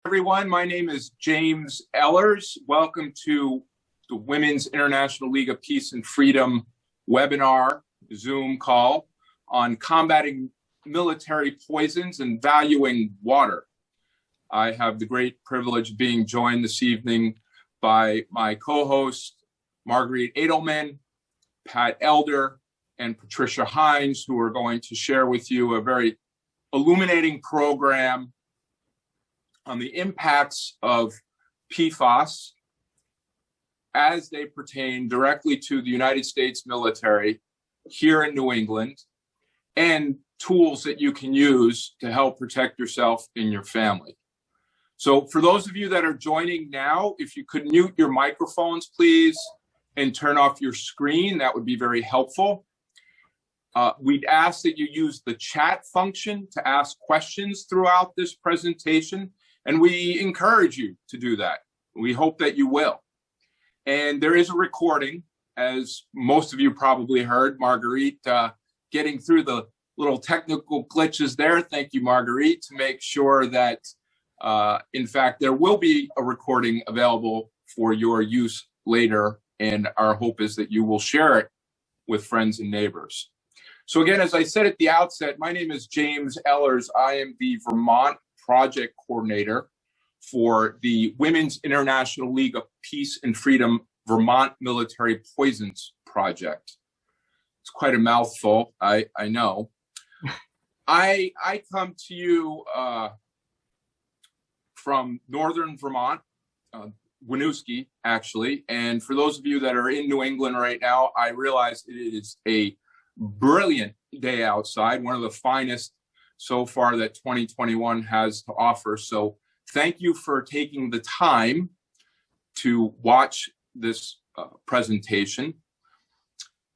Everyone, my name is James Ellers. Welcome to the Women's International League of Peace and Freedom webinar, Zoom call on combating military poisons and valuing water. I have the great privilege of being joined this evening by my co-host, Marguerite Edelman, Pat Elder, and Patricia Hines, who are going to share with you a very illuminating program on the impacts of Pfos as they pertain directly to the United States military here in New England, and tools that you can use to help protect yourself and your family. So for those of you that are joining now, if you could mute your microphones, please, and turn off your screen, that would be very helpful. We'd ask that you use the chat function to ask questions throughout this presentation, and we encourage you to do that. We hope that you will. And there is a recording, as most of you probably heard, Marguerite getting through the little technical glitches there. Thank you, Marguerite, to make sure that, in fact, there will be a recording available for your use later. And our hope is that you will share it with friends and neighbors. So again, as I said at the outset, my name is James Ellers. I am the Vermont Project Coordinator for the Women's International League of Peace and Freedom Vermont Military Poisons Project. It's quite a mouthful, I know. I come to you from northern Vermont, Winooski, actually. And for those of you that are in New England right now, I realize it is a brilliant day outside, one of the finest so far that 2021 has to offer. So thank you for taking the time to watch this presentation.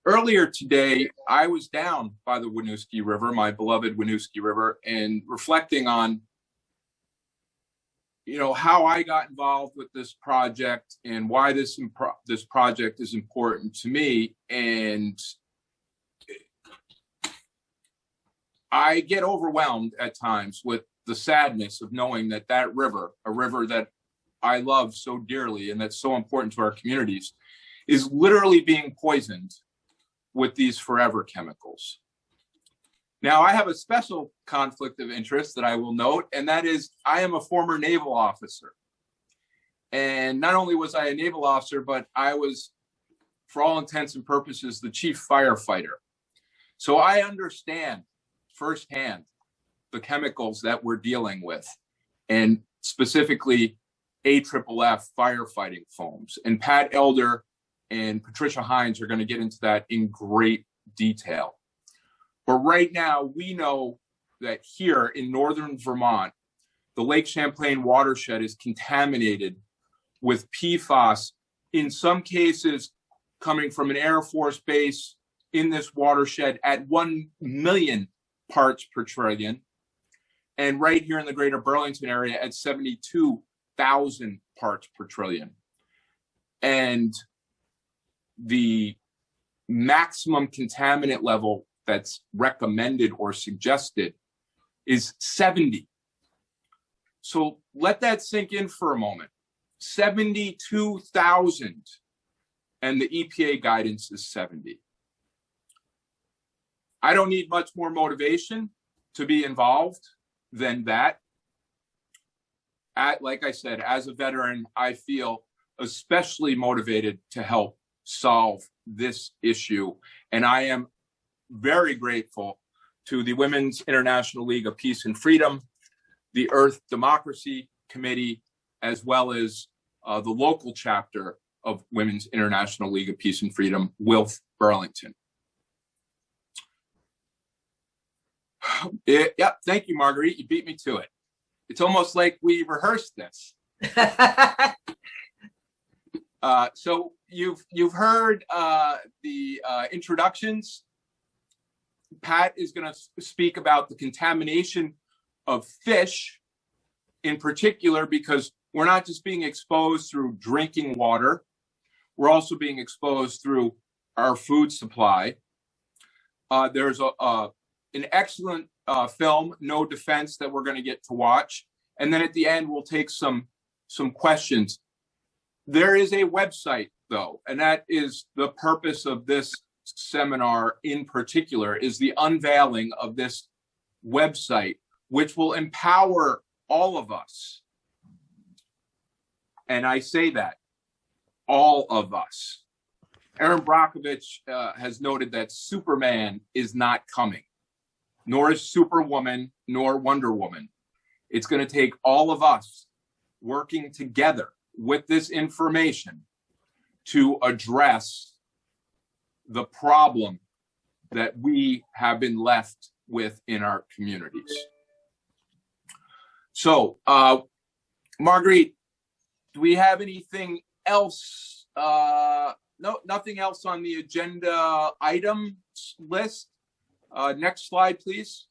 Earlier today, I was down by the Winooski River, my beloved Winooski River, and reflecting on, how I got involved with this project and why this project is important to me. And I get overwhelmed at times with the sadness of knowing that that river, a river that I love so dearly and that's so important to our communities, is literally being poisoned with these forever chemicals. Now, I have a special conflict of interest that I will note, and that is I am a former naval officer. And not only was I a naval officer, but I was, for all intents and purposes, the chief firefighter. So I understand firsthand the chemicals that we're dealing with, and specifically AFFF firefighting foams. And Pat Elder and Patricia Hines are going to get into that in great detail. But right now, we know that here in northern Vermont, the Lake Champlain watershed is contaminated with PFAS, in some cases coming from an Air Force base in this watershed at 1 million parts per trillion, and right here in the greater Burlington area at 72,000 parts per trillion. And the maximum contaminant level that's recommended or suggested is 70. So let that sink in for a moment. 72,000, and the EPA guidance is 70. I don't need much more motivation to be involved than that. Like I said, as a veteran, I feel especially motivated to help solve this issue. And I am very grateful to the Women's International League of Peace and Freedom, the Earth Democracy Committee, as well as the local chapter of Women's International League of Peace and Freedom, WILPF Burlington. Yep, thank you, Marguerite. You beat me to it. It's almost like we rehearsed this. So you've heard the introductions. Pat is going to speak about the contamination of fish in particular, because we're not just being exposed through drinking water, we're also being exposed through our food supply. There's an excellent film, No Defense, that we're going to get to watch. And then at the end, we'll take some questions. There is a website, though, and that is the purpose of this seminar in particular, is the unveiling of this website, which will empower all of us. And I say that, all of us. Aaron Brockovich has noted that Superman is not coming, nor is Superwoman, nor Wonder Woman. It's going to take all of us working together with this information to address the problem that we have been left with in our communities. So, Marguerite, do we have anything else? No, nothing else on the agenda item list. Next slide, please.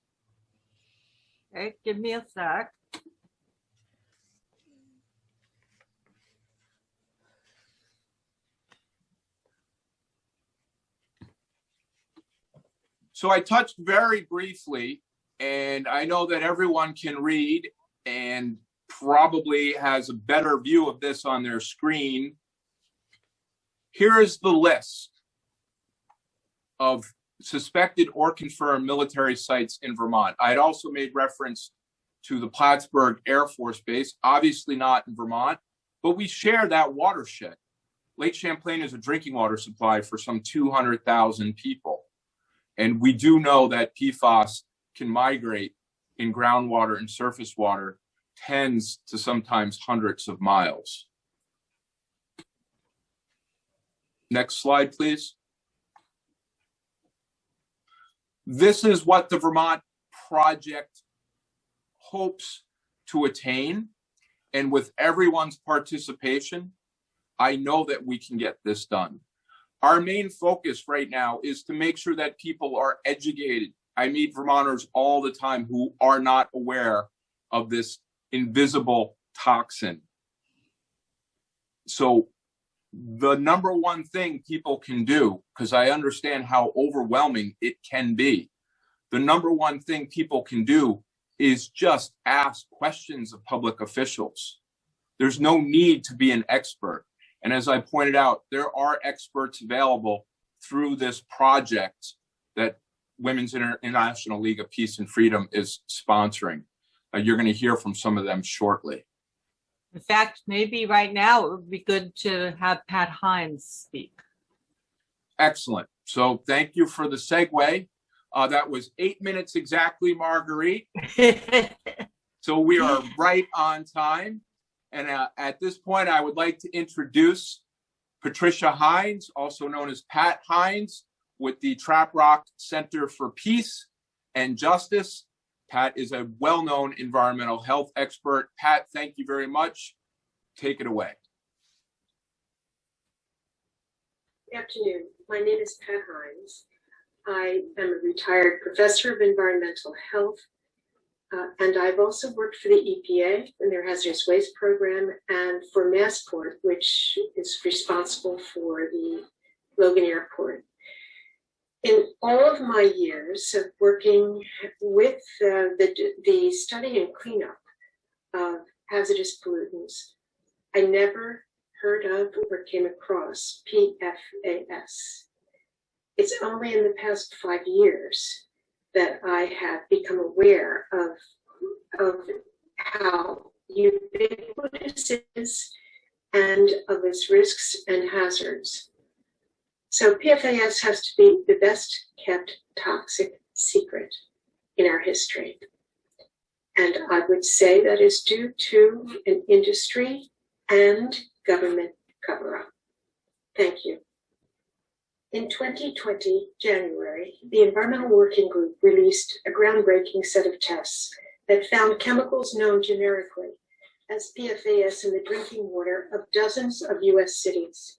Okay, give me a sec. So I touched very briefly, and I know that everyone can read and probably has a better view of this on their screen. Here is the list of suspected or confirmed military sites in Vermont. I had also made reference to the Plattsburgh Air Force Base, obviously not in Vermont, but we share that watershed. Lake Champlain is a drinking water supply for some 200,000 people. And we do know that PFAS can migrate in groundwater and surface water tens to sometimes hundreds of miles. Next slide, please. This is what the Vermont project hopes to attain. And with everyone's participation, I know that we can get this done. Our main focus right now is to make sure that people are educated. I meet Vermonters all the time who are not aware of this invisible toxin. So the number one thing people can do, because I understand how overwhelming it can be, the number one thing people can do is just ask questions of public officials. There's no need to be an expert. And as I pointed out, there are experts available through this project that Women's International League of Peace and Freedom is sponsoring. You're going to hear from some of them shortly. In fact, maybe right now it would be good to have Pat Hines speak. Excellent. So thank you for the segue. That was 8 minutes exactly, Marguerite. So we are right on time. And at this point, I would like to introduce Patricia Hines, also known as Pat Hines, with the Trap Rock Center for Peace and Justice. Pat is a well-known environmental health expert. Pat, thank you very much. Take it away. Good afternoon. My name is Pat Hines. I am a retired professor of environmental health, and I've also worked for the EPA in their hazardous waste program and for Massport, which is responsible for the Logan Airport. In all of my years of working with the study and cleanup of hazardous pollutants, I never heard of or came across PFAS. It's only in the past 5 years that I have become aware of how ubiquitous it is and of its risks and hazards. So PFAS has to be the best kept toxic secret in our history. And I would say that is due to an industry and government cover-up. Thank you. In 2020, January, the Environmental Working Group released a groundbreaking set of tests that found chemicals known generically as PFAS in the drinking water of dozens of US cities,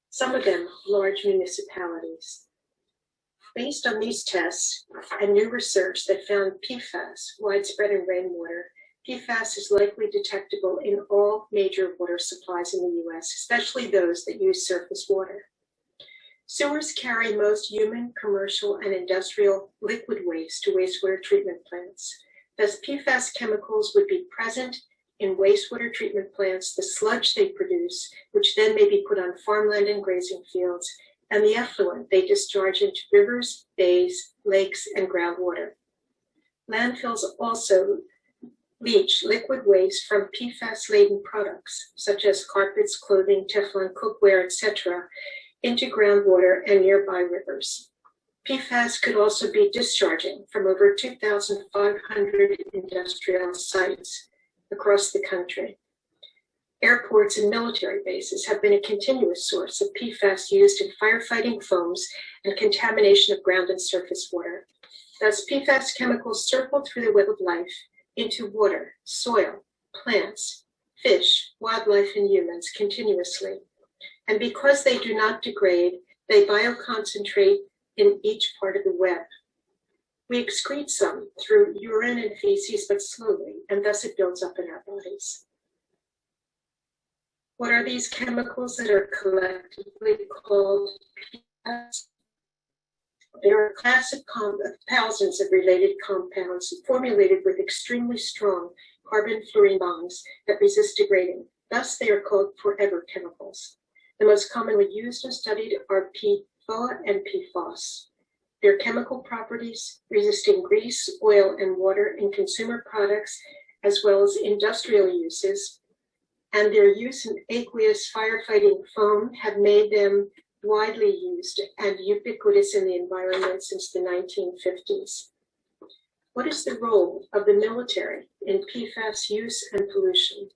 some of them large municipalities. Based on these tests and new research that found PFAS widespread in rainwater, PFAS is likely detectable in all major water supplies in the US, especially those that use surface water. Sewers carry most human, commercial, and industrial liquid waste to wastewater treatment plants. Thus, PFAS chemicals would be present in wastewater treatment plants, the sludge they produce, which then may be put on farmland and grazing fields, and the effluent they discharge into rivers, bays, lakes, and groundwater. Landfills also leach liquid waste from PFAS-laden products, such as carpets, clothing, Teflon cookware, etc., into groundwater and nearby rivers. PFAS could also be discharging from over 2,500 industrial sites across the country. Airports and military bases have been a continuous source of PFAS used in firefighting foams and contamination of ground and surface water. Thus, PFAS chemicals circle through the web of life into water, soil, plants, fish, wildlife, and humans continuously. And because they do not degrade, they bioconcentrate in each part of the web. We excrete some through urine and feces, but slowly, and thus it builds up in our bodies. What are these chemicals that are collectively called PFAS? They are a class of thousands of related compounds formulated with extremely strong carbon-fluorine bonds that resist degrading. Thus, they are called forever chemicals. The most commonly used and studied are PFOA and Pfos. Their chemical properties, resisting grease, oil, and water in consumer products, as well as industrial uses, and their use in aqueous firefighting foam have made them widely used and ubiquitous in the environment since the 1950s. What is the role of the military in PFAS use and pollution?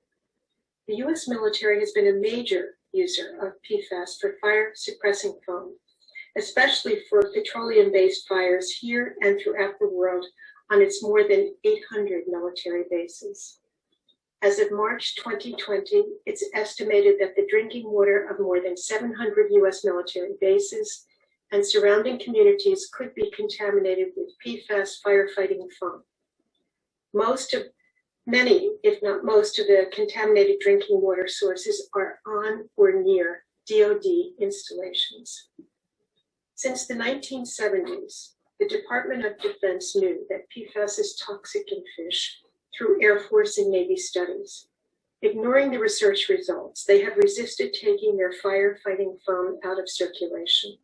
The U.S. military has been a major user of PFAS for fire suppressing foam, especially for petroleum-based fires here and throughout the world on its more than 800 military bases. As of March 2020, it's estimated that the drinking water of more than 700 U.S. military bases and surrounding communities could be contaminated with PFAS firefighting foam. Many, if not most, of the contaminated drinking water sources are on or near DoD installations. Since the 1970s, the Department of Defense knew that PFAS is toxic in fish through Air Force and Navy studies. Ignoring the research results, they have resisted taking their firefighting foam out of circulation.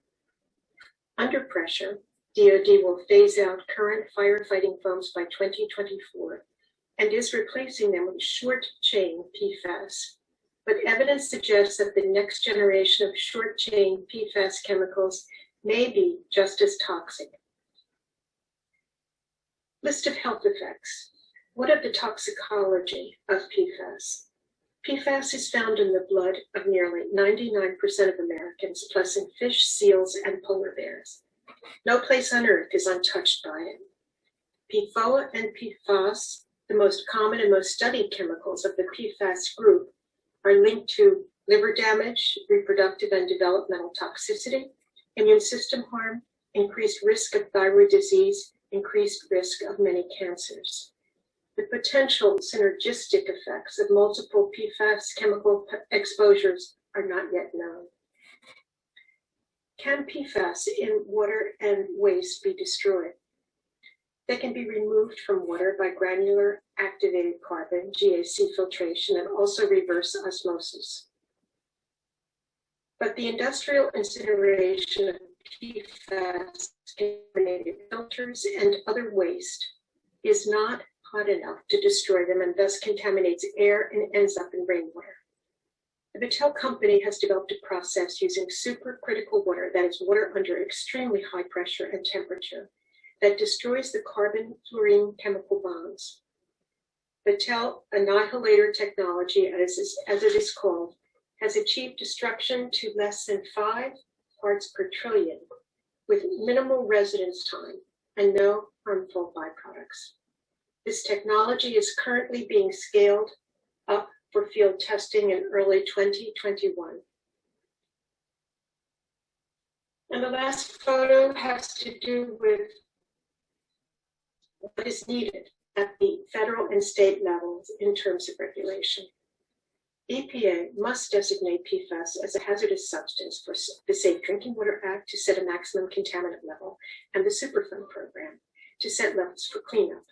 Under pressure, DoD will phase out current firefighting foams by 2024 and is replacing them with short-chain PFAS. But evidence suggests that the next generation of short-chain PFAS chemicals may be just as toxic. List of health effects. What of the toxicology of PFAS? PFAS is found in the blood of nearly 99% of Americans, plus in fish, seals, and polar bears. No place on Earth is untouched by it. PFOA and Pfos, the most common and most studied chemicals of the PFAS group, are linked to liver damage, reproductive and developmental toxicity, immune system harm, increased risk of thyroid disease, increased risk of many cancers. The potential synergistic effects of multiple PFAS chemical exposures are not yet known. Can PFAS in water and waste be destroyed? They can be removed from water by granular activated carbon, GAC filtration, and also reverse osmosis. But the industrial incineration of PFAS contaminated filters and other waste is not hot enough to destroy them and thus contaminates air and ends up in rainwater. The Battelle company has developed a process using supercritical water, that is water under extremely high pressure and temperature, that destroys the carbon-fluorine chemical bonds. Battelle annihilator technology, as it is called, has achieved destruction to less than 5 parts per trillion with minimal residence time and no harmful byproducts. This technology is currently being scaled up for field testing in early 2021. And the last photo has to do with what is needed at the federal and state levels in terms of regulation. EPA must designate PFAS as a hazardous substance for the Safe Drinking Water Act to set a maximum contaminant level, and the Superfund program to set levels for cleanup.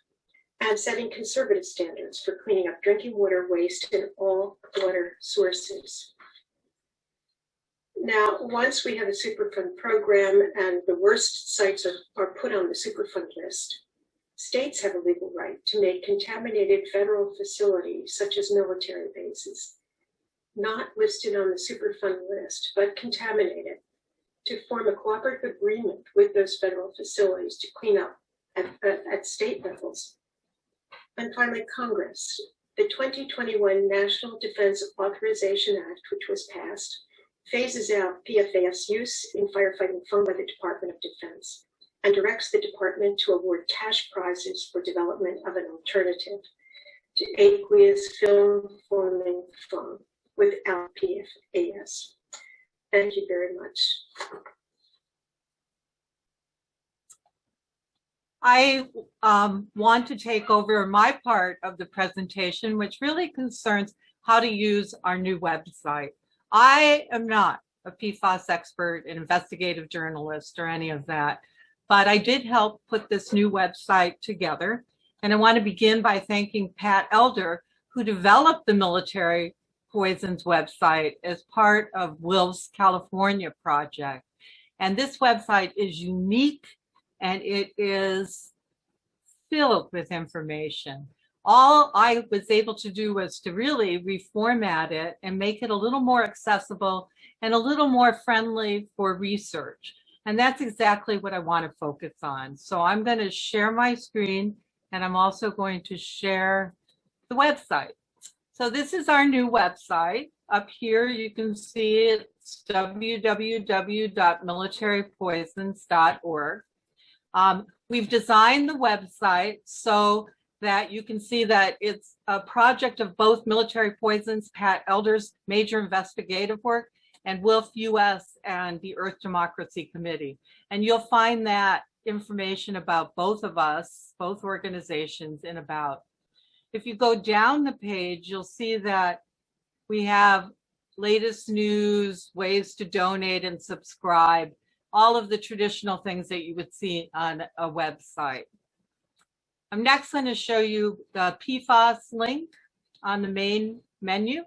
and setting conservative standards for cleaning up drinking water waste in all water sources. Now, once we have a Superfund program and the worst sites are put on the Superfund list, states have a legal right to make contaminated federal facilities, such as military bases, not listed on the Superfund list, but contaminated, to form a cooperative agreement with those federal facilities to clean up at state levels. And finally, Congress. The 2021 National Defense Authorization Act, which was passed, phases out PFAS use in firefighting foam by the Department of Defense and directs the department to award cash prizes for development of an alternative to aqueous film-forming foam without PFAS. Thank you very much. I want to take over my part of the presentation, which really concerns how to use our new website. I am not a PFAS expert, an investigative journalist, or any of that, but I did help put this new website together. And I want to begin by thanking Pat Elder, who developed the military poisons website as part of WILPF's California project. And this website is unique and it is filled with information. All I was able to do was to really reformat it and make it a little more accessible and a little more friendly for research. And that's exactly what I want to focus on. So I'm going to share my screen and I'm also going to share the website. So this is our new website. Up here you can see it's www.militarypoisons.org. We've designed the website so that you can see that it's a project of both Military Poisons, Pat Elder's major investigative work, and WILPF US and the Earth Democracy Committee. And you'll find that information about both of us, both organizations, in about. If you go down the page, you'll see that we have latest news, ways to donate and subscribe, all of the traditional things that you would see on a website. I'm next going to show you the Pfos link on the main menu.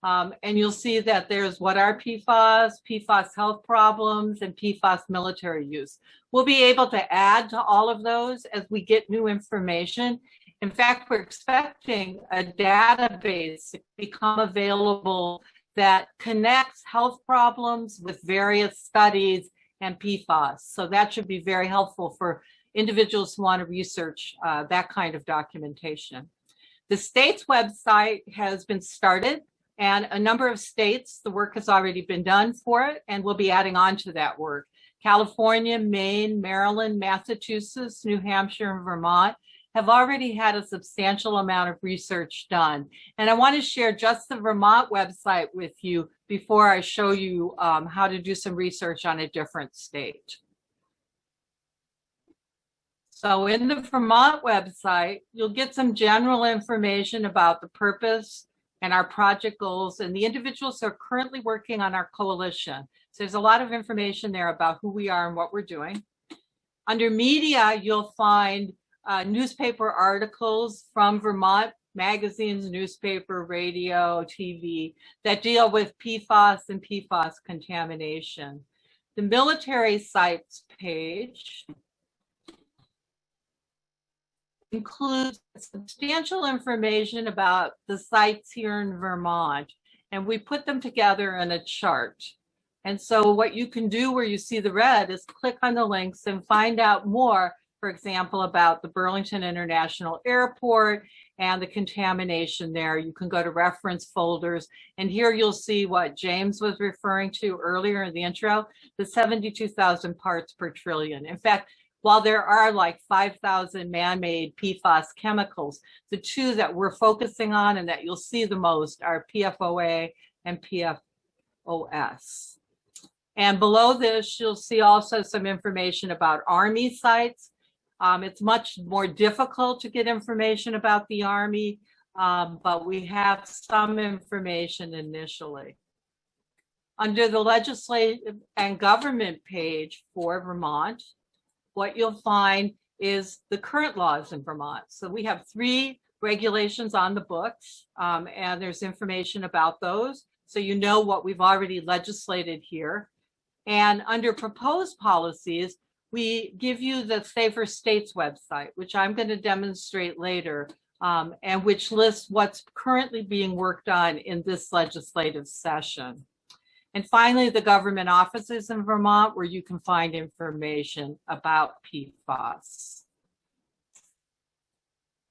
And you'll see that there's what are PFAS, PFAS health problems, and PFAS military use. We'll be able to add to all of those as we get new information. In fact, we're expecting a database to become available that connects health problems with various studies and PFAS. So that should be very helpful for individuals who want to research that kind of documentation. The state's website has been started, and a number of states, the work has already been done for it, and we'll be adding on to that work. California, Maine, Maryland, Massachusetts, New Hampshire, and Vermont have already had a substantial amount of research done. And I want to share just the Vermont website with you before I show you how to do some research on a different state. So in the Vermont website, you'll get some general information about the purpose and our project goals and the individuals who are currently working on our coalition. So there's a lot of information there about who we are and what we're doing. Under media, you'll find newspaper articles from Vermont magazines, newspaper, radio, TV that deal with PFAS and PFAS contamination. The military sites page includes substantial information about the sites here in Vermont, and we put them together in a chart. And so what you can do where you see the red is click on the links and find out more, for example, about the Burlington International Airport and the contamination there. You can go to reference folders, and here you'll see what James was referring to earlier in the intro, the 72,000 parts per trillion. In fact, while there are like 5,000 man-made PFAS chemicals, the two that we're focusing on and that you'll see the most are PFOA and PFOS. And below this, you'll see also some information about Army sites. It's much more difficult to get information about the Army, but we have some information initially. Under the legislative and government page for Vermont, what you'll find is the current laws in Vermont. So we have 3 regulations on the books, and there's information about those. So you know what we've already legislated here. And under proposed policies, we give you the Safer States website, which I'm going to demonstrate later, and which lists what's currently being worked on in this legislative session. And finally, the government offices in Vermont, where you can find information about PFAS.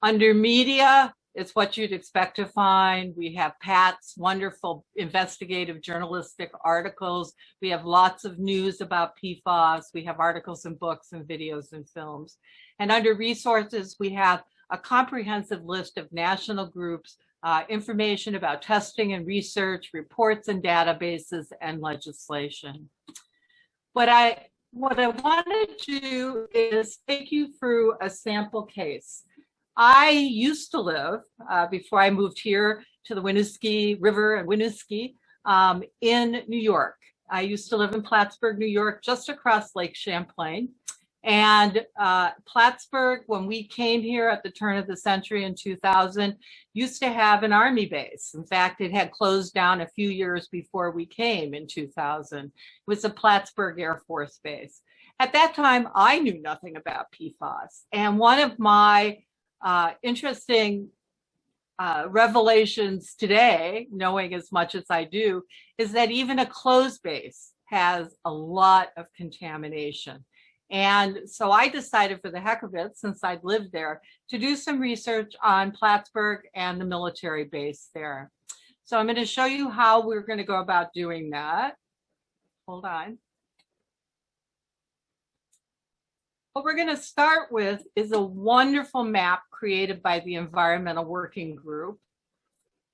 Under media, it's what you'd expect to find. We have Pat's wonderful investigative journalistic articles. We have lots of news about PFAS. We have articles and books and videos and films. And under resources, we have a comprehensive list of national groups, information about testing and research, reports and databases, and legislation. What I want to do is take you through a sample case. I used to live, before I moved here to the Winooski River and Winooski, in New York. I used to live in Plattsburgh, New York, just across Lake Champlain. And Plattsburgh, when we came here at the turn of the century in 2000, used to have an Army base. In fact, it had closed down a few years before we came in 2000. It was the Plattsburgh Air Force Base. At that time, I knew nothing about PFAS. And one of my interesting revelations today, knowing as much as I do, is that even a closed base has a lot of contamination. And so I decided, for the heck of it, since I'd lived there, to do some research on Plattsburgh and the military base there. So I'm going to show you how we're going to go about doing that. Hold on. What we're going to start with is a wonderful map created by the Environmental Working Group.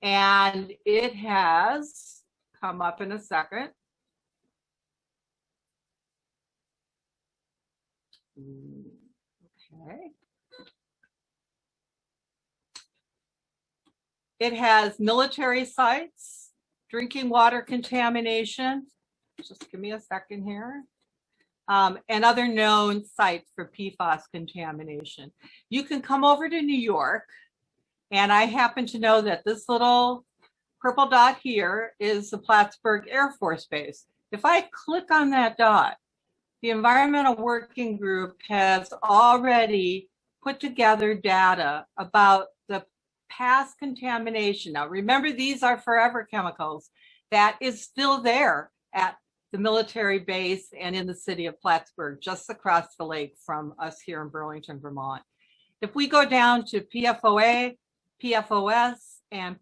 And it has come up in a second. Okay. It has military sites, drinking water contamination. Just give me a second here. And other known sites for PFAS contamination. You can come over to New York, and I happen to know that this little purple dot here is the Plattsburgh Air Force Base. If I click on that dot, the Environmental Working Group has already put together data about the past contamination. Now, remember, these are forever chemicals that is still there at the military base and in the city of Plattsburgh, just across the lake from us here in Burlington, Vermont. If we go down to PFOA, PFOS, and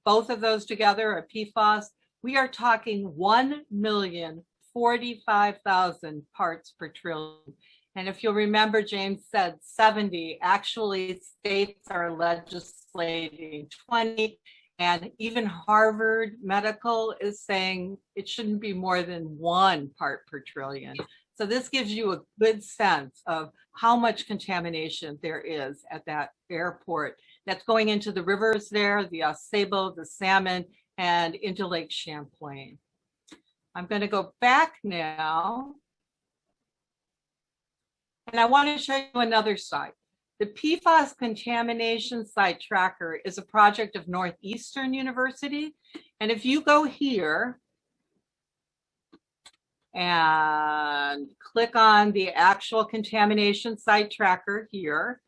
both of those together are PFAS, we are talking 1,045,000 parts per trillion. And if you'll remember, James said 70, actually states are legislating 20. And even Harvard Medical is saying it shouldn't be more than 1 part per trillion. So this gives you a good sense of how much contamination there is at that airport that's going into the rivers there, the Sable, the Salmon, and into Lake Champlain. I'm going to go back now. And I want to show you another site. The PFAS Contamination Site Tracker is a project of Northeastern University. And if you go here and click on the actual contamination site tracker here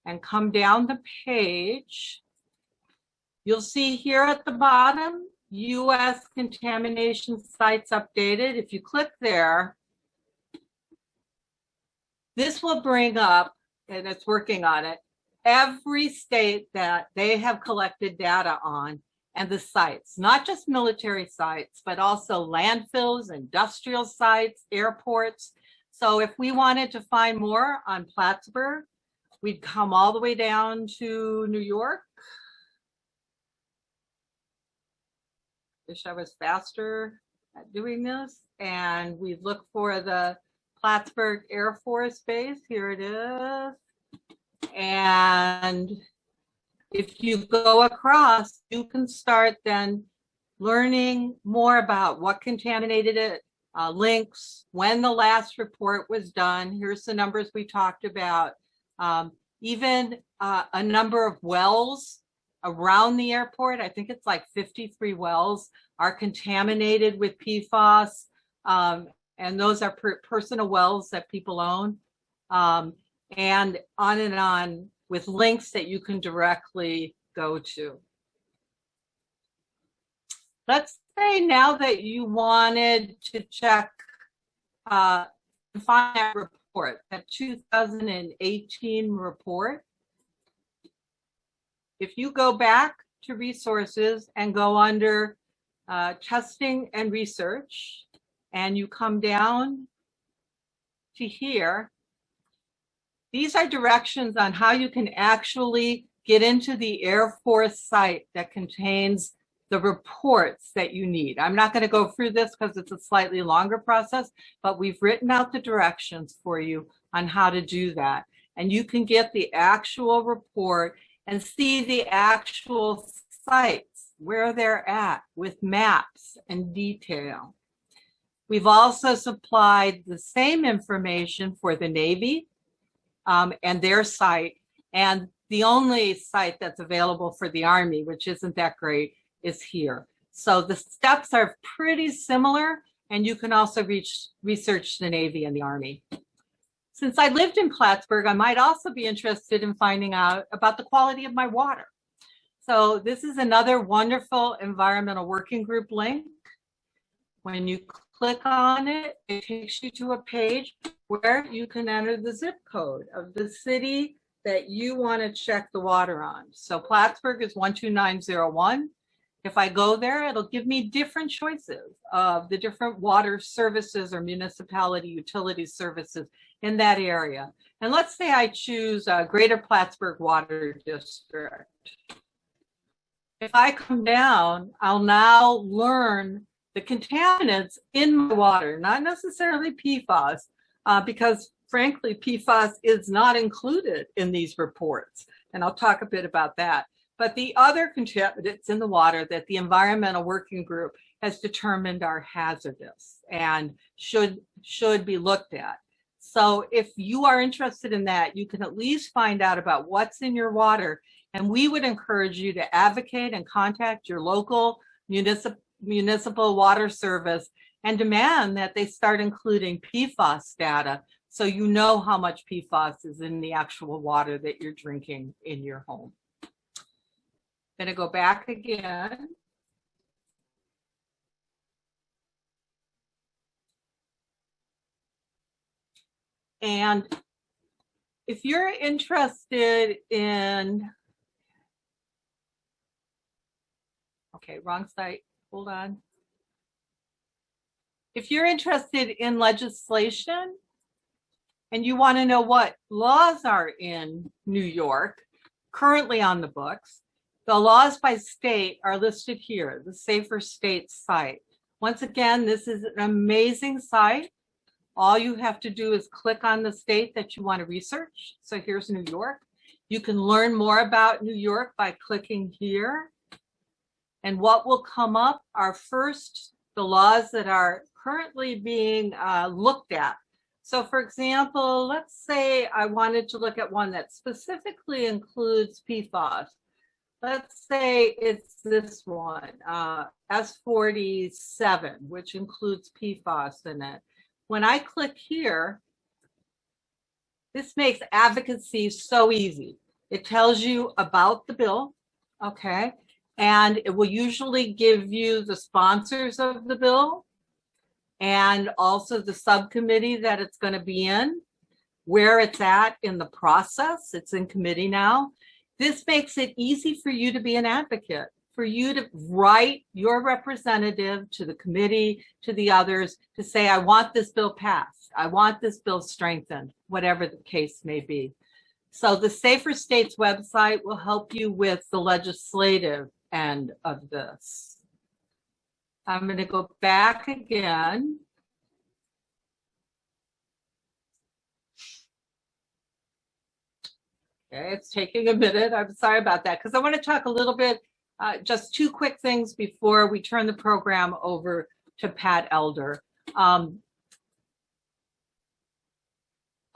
and come down the page, you'll see here at the bottom, U.S. contamination sites updated. If you click there, this will bring up, and it's working on it, every state that they have collected data on and the sites, not just military sites, but also landfills, industrial sites, airports. So if we wanted to find more on Plattsburgh, we'd come all the way down to New York. Wish I was faster at doing this. And we'd look for the Plattsburgh Air Force Base. Here it is. And if you go across, you can start then learning more about what contaminated it, links, when the last report was done. Here's the numbers we talked about. Even a number of wells around the airport, I think it's like 53 wells, are contaminated with PFAS. And those are personal wells that people own. And on with links that you can directly go to. Let's say now that you wanted to check, find that report, that 2018 report. If you go back to resources and go under testing and research, and you come down to here, these are directions on how you can actually get into the Air Force site that contains the reports that you need. I'm not going to go through this because it's a slightly longer process, but we've written out the directions for you on how to do that. And you can get the actual report and see the actual sites, where they're at, with maps and detail. We've also supplied the same information for the Navy and their site. And the only site that's available for the Army, which isn't that great, is here. So the steps are pretty similar, and you can also research the Navy and the Army. Since I lived in Plattsburgh, I might also be interested in finding out about the quality of my water. So this is another wonderful environmental working group link. When you click on it, it takes you to a page where you can enter the zip code of the city that you want to check the water on. So Plattsburgh is 12901. If I go there, it'll give me different choices of the different water services or municipality utility services in that area. And let's say I choose Greater Plattsburgh Water District. If I come down, I'll now learn the contaminants in my water, not necessarily PFAS, because frankly, PFAS is not included in these reports. And I'll talk a bit about that. But the other contaminants in the water that the environmental working group has determined are hazardous and should be looked at. So if you are interested in that, you can at least find out about what's in your water. And we would encourage you to advocate and contact your local municipal water service and demand that they start including PFAS data so you know how much PFAS is in the actual water that you're drinking in your home. I'm going to go back again. And if you're interested in, okay, wrong site, hold on. If you're interested in legislation and you want to know what laws are in New York, currently on the books, the laws by state are listed here, the Safer States site. Once again, this is an amazing site. All you have to do is click on the state that you want to research. So here's New York. You can learn more about New York by clicking here. And what will come up are first the laws that are currently being looked at. So for example, let's say I wanted to look at one that specifically includes PFAS. Let's say it's this one, S47, which includes PFAS in it. When I click here, this makes advocacy so easy. It tells you about the bill, okay? And it will usually give you the sponsors of the bill and also the subcommittee that it's going to be in, where it's at in the process. It's in committee now. This makes it easy for you to be an advocate, for you to write your representative to the committee, to the others, to say, I want this bill passed. I want this bill strengthened, whatever the case may be. So the Safer States website will help you with the legislative end of this. I'm going to go back again. Okay, it's taking a minute. I'm sorry about that, because I want to talk a little bit, just two quick things before we turn the program over to Pat Elder.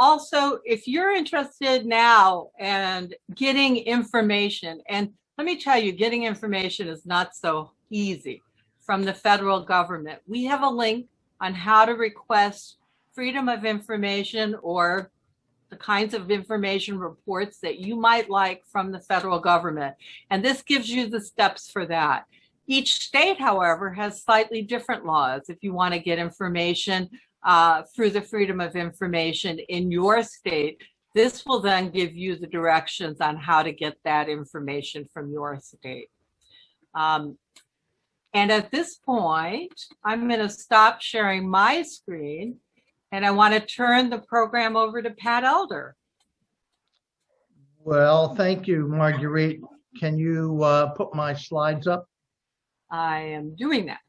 Also, if you're interested now and getting information, and let me tell you, getting information is not so easy from the federal government. We have a link on how to request freedom of information or the kinds of information reports that you might like from the federal government. And this gives you the steps for that. Each state, however, has slightly different laws. If you want to get information through the freedom of information in your state, this will then give you the directions on how to get that information from your state. And at this point, I'm going to stop sharing my screen, and I want to turn the program over to Pat Elder. Well, thank you, Marguerite. Can you put my slides up? I am doing that.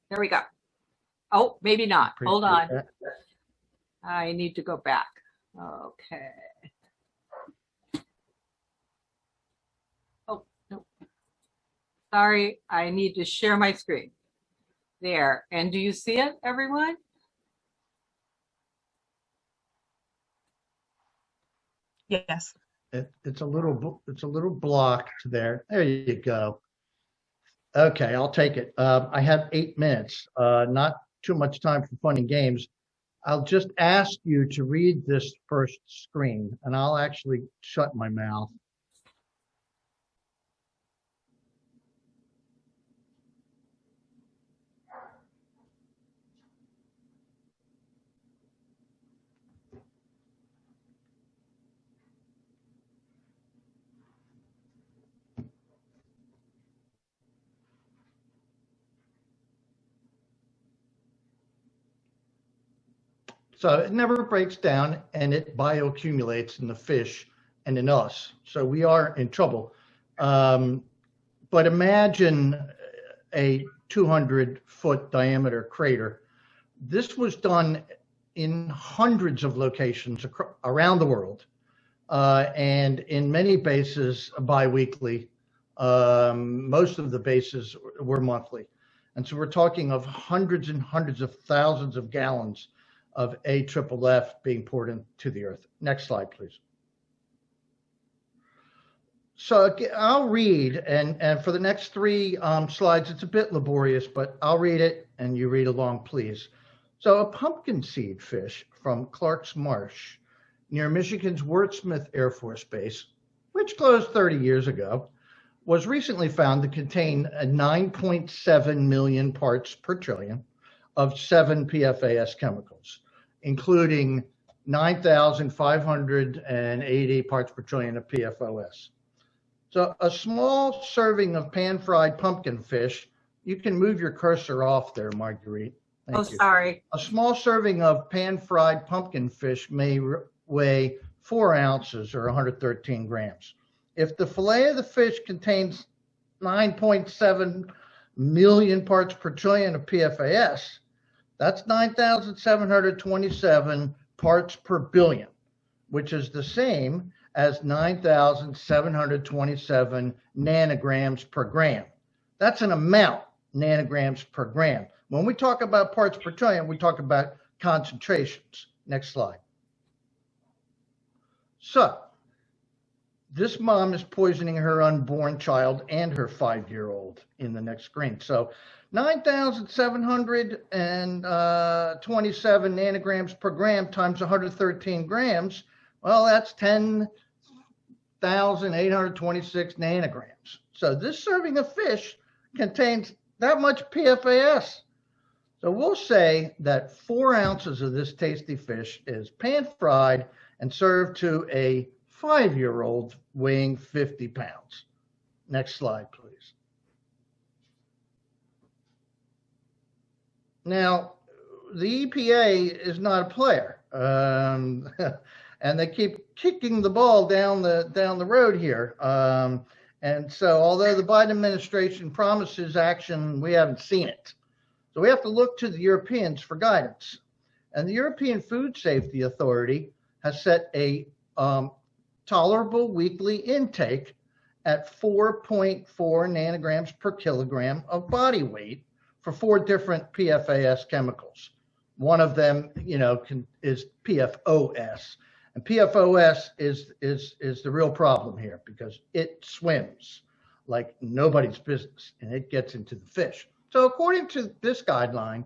There we go. Oh, maybe not. Hold on. That. I need to go back. Okay. Oh, no. Sorry, I need to share my screen. There. And do you see it, everyone? Yes. It's a little blocked there. There you go. Okay, I'll take it. I have 8 minutes, not too much time for fun and games. I'll just ask you to read this first screen, and I'll actually shut my mouth. So it never breaks down, and it bioaccumulates in the fish and in us. So we are in trouble. But imagine a 200-foot diameter crater. This was done in hundreds of locations around the world, and in many bases biweekly. Most of the bases were monthly. And so we're talking of hundreds and hundreds of thousands of gallons of AFFF being poured into the earth. Next slide, please. So I'll read, and for the next 3 slides, it's a bit laborious, but I'll read it and you read along, please. So a pumpkin seed fish from Clark's Marsh near Michigan's Wurtsmith Air Force Base, which closed 30 years ago, was recently found to contain 9.7 million parts per trillion of 7 PFAS chemicals, including 9,580 parts per trillion of PFOS. So a small serving of pan-fried pumpkin fish, you can move your cursor off there, Marguerite. Thank you. Sorry. A small serving of pan-fried pumpkin fish may weigh 4 ounces or 113 grams. If the fillet of the fish contains 9.7 million parts per trillion of PFAS, that's 9,727 parts per billion, which is the same as 9,727 nanograms per gram. That's an amount, nanograms per gram. When we talk about parts per trillion, we talk about concentrations. Next slide. So, this mom is poisoning her unborn child and her 5-year-old in the next screen. So 9,727 nanograms per gram times 113 grams, well, that's 10,826 nanograms. So this serving of fish contains that much PFAS. So we'll say that 4 ounces of this tasty fish is pan-fried and served to a 5-year-old weighing 50 pounds. Next slide, please. Now, the EPA is not a player, and they keep kicking the ball down the road here. And so, although the Biden administration promises action, we haven't seen it. So we have to look to the Europeans for guidance. And the European Food Safety Authority has set a tolerable weekly intake at 4.4 nanograms per kilogram of body weight for 4 different PFAS chemicals. One of them, is PFOS. And PFOS is the real problem here because it swims like nobody's business and it gets into the fish. So according to this guideline,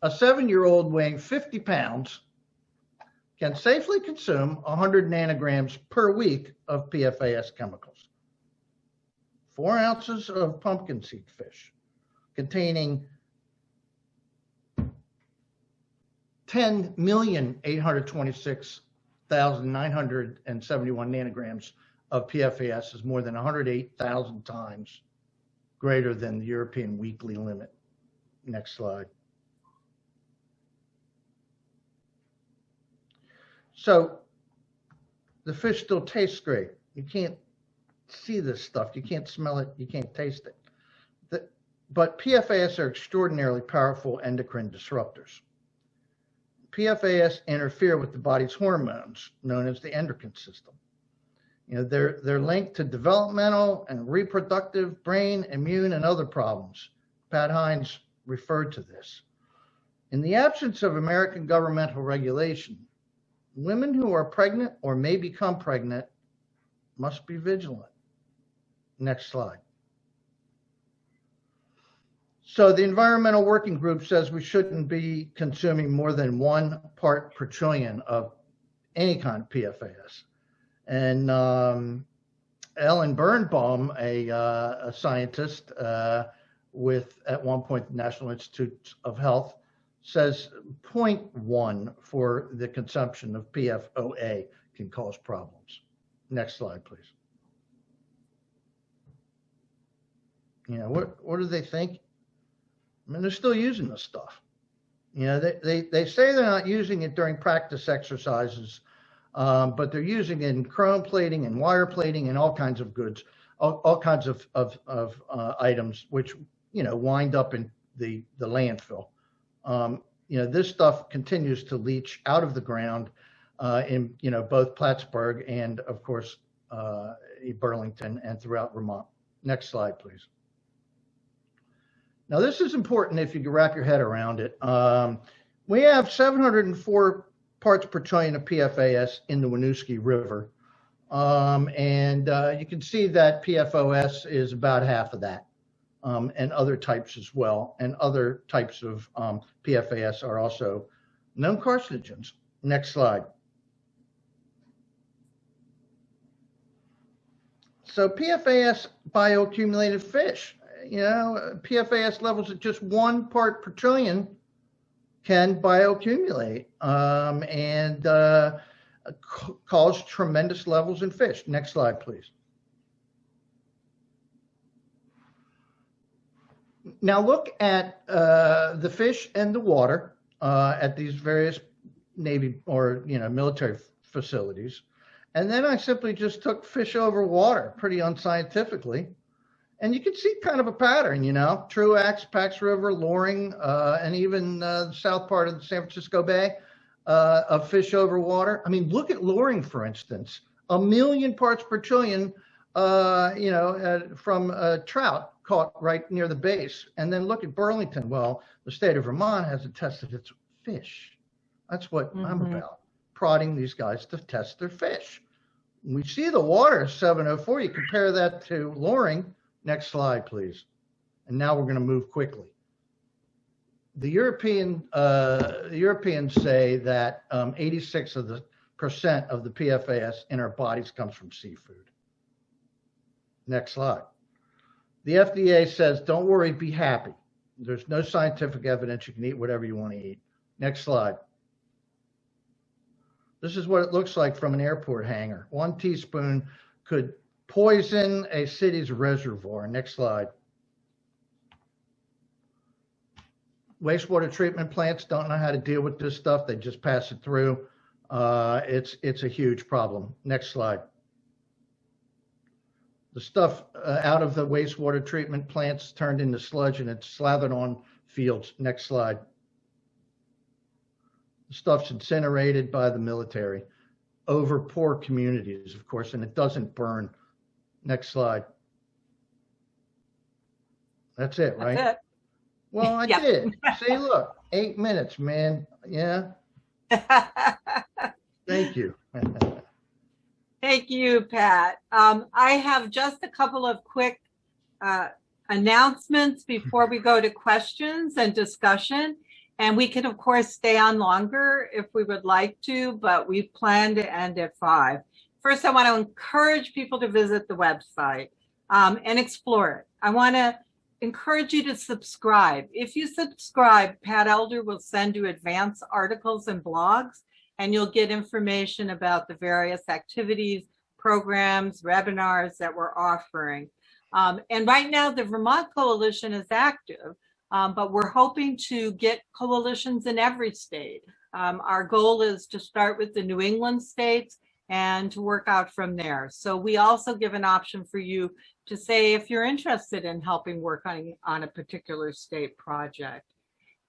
a 7-year-old weighing 50 pounds can safely consume 100 nanograms per week of PFAS chemicals. 4 ounces of pumpkin seed fish containing 10,826,971 nanograms of PFAS is more than 108,000 times greater than the European weekly limit. Next slide. So the fish still tastes great. You can't see this stuff. You can't smell it. You can't taste it. But PFAS are extraordinarily powerful endocrine disruptors. PFAS interfere with the body's hormones, known as the endocrine system. They're linked to developmental and reproductive, brain, immune, and other problems. Pat Hines referred to this. In the absence of American governmental regulation, women who are pregnant or may become pregnant must be vigilant. Next slide. So the Environmental Working Group says we shouldn't be consuming more than 1 part per trillion of any kind of PFAS. And Ellen Birnbaum, a scientist at one point the National Institute of Health, says 0.1 for the consumption of PFOA can cause problems. Next slide, please. What do they think? I mean, they're still using this stuff. They say they're not using it during practice exercises, but they're using it in chrome plating and wire plating and all kinds of goods, all kinds of items, which, wind up in the landfill. This stuff continues to leach out of the ground in, both Plattsburgh and, of course, Burlington and throughout Vermont. Next slide, please. Now, this is important if you can wrap your head around it. We have 704 parts per trillion of PFAS in the Winooski River. And you can see that PFOS is about half of that, and other types as well. And other types of PFAS are also known carcinogens. Next slide. So PFAS bioaccumulated fish. PFAS levels at just 1 part per trillion can bioaccumulate and cause tremendous levels in fish. Next slide, please. Now look at the fish and the water at these various Navy or military facilities. And then I simply just took fish over water pretty unscientifically. And you can see kind of a pattern, Truax, Pax River, Loring, and even the south part of the San Francisco Bay of fish over water. I mean, look at Loring, for instance, 1 million parts per trillion, from trout caught right near the base. And then look at Burlington. Well, the state of Vermont hasn't tested its fish. That's what I'm about, prodding these guys to test their fish. We see the water 704. You compare that to Loring. Next slide, please. And now we're going to move quickly. The Europeans say that 86% of the PFAS in our bodies comes from seafood. Next slide. The FDA says, don't worry, be happy. There's no scientific evidence you can eat whatever you want to eat. Next slide. This is what it looks like from an airport hangar. 1 teaspoon could poison a city's reservoir. Next slide. Wastewater treatment plants don't know how to deal with this stuff. They just pass it through. It's a huge problem. Next slide. The stuff out of the wastewater treatment plants turned into sludge and it's slathered on fields. Next slide. The stuff's incinerated by the military over poor communities, of course, and it doesn't burn. Next slide. That's it, right? That's it. Well, I Yep. did. See, look, 8 minutes, man. Yeah. Thank you. Thank you, Pat. I have just a couple of quick announcements before we go to questions and discussion. And we can, of course, stay on longer if we would like to, but we plan to end at 5. First, I want to encourage people to visit the website and explore it. I want to encourage you to subscribe. If you subscribe, Pat Elder will send you advanced articles and blogs, and you'll get information about the various activities, programs, webinars that we're offering. And right now, the Vermont Coalition is active, but we're hoping to get coalitions in every state. Our goal is to start with the New England states and to work out from there. So we also give an option for you to say if you're interested in helping work on a particular state project.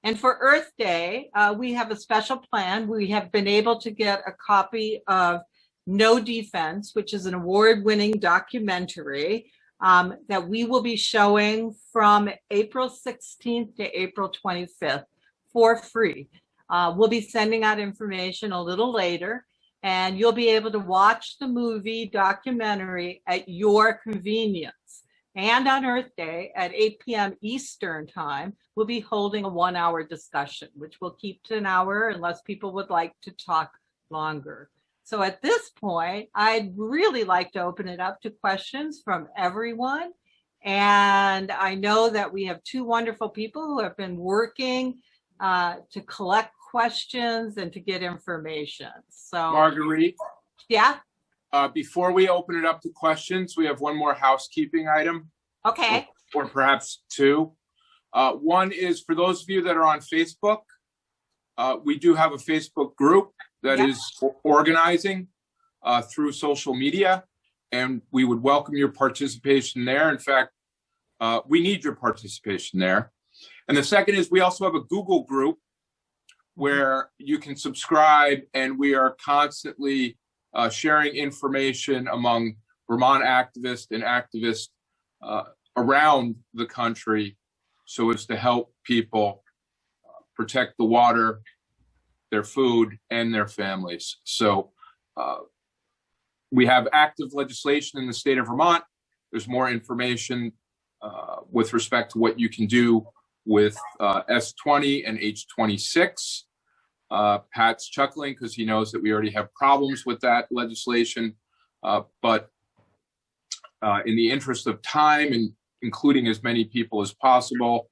And for Earth Day, we have a special plan. We have been able to get a copy of No Defense, which is an award-winning documentary that we will be showing from April 16th to April 25th for free. We'll be sending out information a little later, and you'll be able to watch the movie documentary at your convenience. And on Earth Day at 8 p.m. Eastern time, we'll be holding a 1-hour discussion, which will keep to an hour unless people would like to talk longer. So at this point, I'd really like to open it up to questions from everyone. And I know that we have 2 wonderful people who have been working to collect questions and to get information. So Marguerite, yeah, before we open it up to questions, we have one more housekeeping item, okay. or perhaps 2. One is for those of you that are on Facebook, we do have a Facebook group that Yep. is organizing through social media, and we would welcome your participation there. In fact, we need your participation there. And the second is we also have a Google group where you can subscribe, and we are constantly sharing information among Vermont activists and activists around the country so as to help people protect the water, their food, and their families. So we have active legislation in the state of Vermont. There's more information with respect to what you can do with S20 and H26. Pat's chuckling because he knows that we already have problems with that legislation. But in the interest of time and including as many people as possible,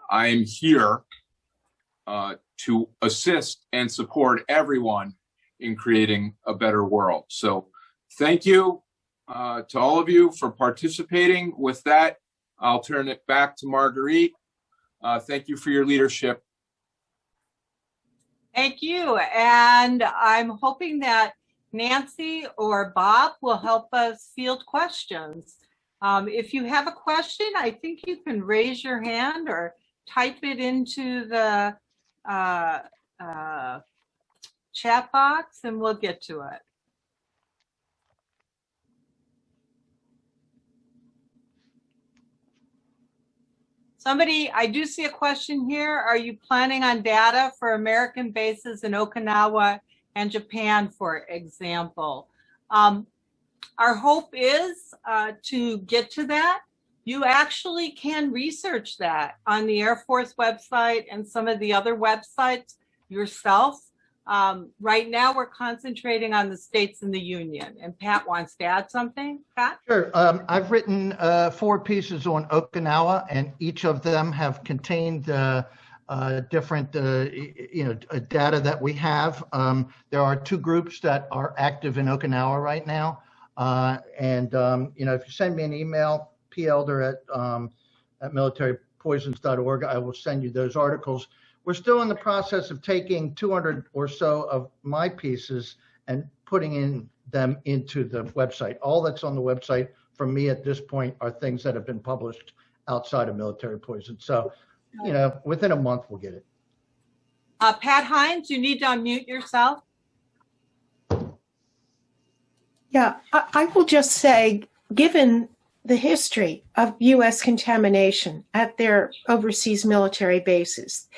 I am here to assist and support everyone in creating a better world. So thank you to all of you for participating. With that, I'll turn it back to Marguerite. Thank you for your leadership. Thank you. And I'm hoping that Nancy or Bob will help us field questions. If you have a question, I think you can raise your hand or type it into the chat box and we'll get to it. Somebody, I do see a question here. Are you planning on data for American bases in Okinawa and Japan, for example? Our hope is to get to that. You actually can research that on the Air Force website and some of the other websites yourself. Right now, we're concentrating on the states in the Union. And Pat wants to add something. Pat? Sure. I've written 4 pieces on Okinawa, and each of them have contained different, data that we have. There are 2 groups that are active in Okinawa right now. If you send me an email, pelder@militarypoisons.org, I will send you those articles. We're still in the process of taking 200 or so of my pieces and putting them into the website. All that's on the website from me at this point are things that have been published outside of military poison. So, within a month we'll get it. Pat Hines, you need to unmute yourself. Yeah, I will just say, given the history of U.S. contamination at their overseas military bases,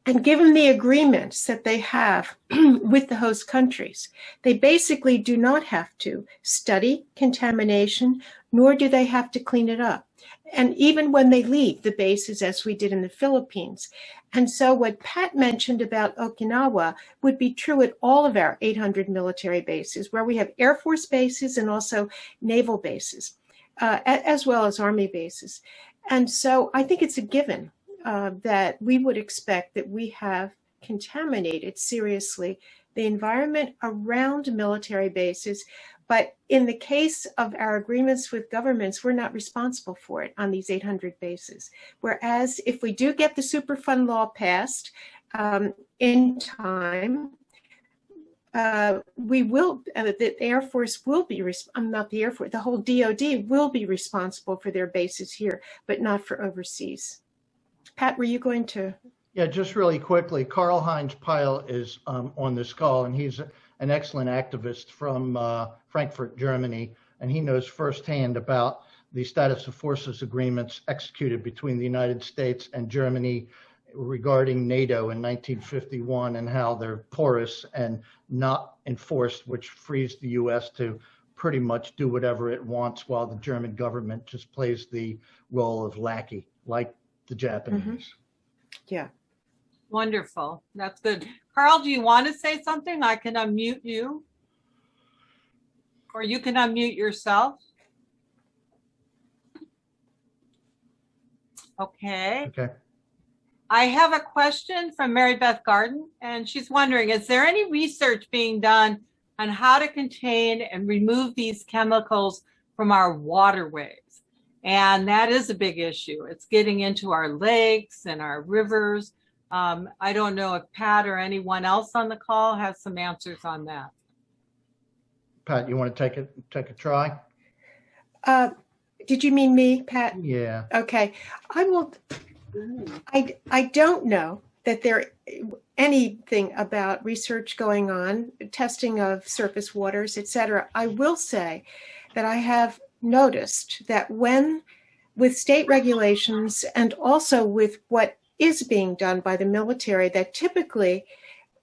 and given the agreements that they have with the host countries, they basically do not have to study contamination, nor do they have to clean it up. And even when they leave the bases, as we did in the Philippines. And so what Pat mentioned about Okinawa would be true at all of our 800 military bases, where we have Air Force bases and also naval bases, as well as Army bases. And so I think it's a given that we would expect that we have contaminated seriously the environment around military bases. But in the case of our agreements with governments, we're not responsible for it on these 800 bases. Whereas if we do get the Superfund law passed in time, we will, the Air Force will be, not the Air Force, the whole DOD will be responsible for their bases here, but not for overseas. Pat, were you going to? Yeah, just really quickly, Karl-Heinz Peil is on this call, and he's an excellent activist from Frankfurt, Germany, and he knows firsthand about the status of forces agreements executed between the United States and Germany regarding NATO in 1951 and how they're porous and not enforced, which frees the U.S. to pretty much do whatever it wants while the German government just plays the role of lackey, like the Japanese. Mm-hmm. Yeah. Wonderful. That's good. Carl, do you want to say something? I can unmute you. Or you can unmute yourself. Okay. Okay. I have a question from Mary Beth Garden, and she's wondering, is there any research being done on how to contain and remove these chemicals from our waterways? And that is a big issue. It's getting into our lakes and our rivers. I don't know if Pat or anyone else on the call has some answers on that. Pat, you want to take a try? Did you mean me, Pat? Yeah. Okay. I will. I don't know that there anything about research going on, testing of surface waters, etc. I will say that I have noticed that when with state regulations and also with what is being done by the military, that typically,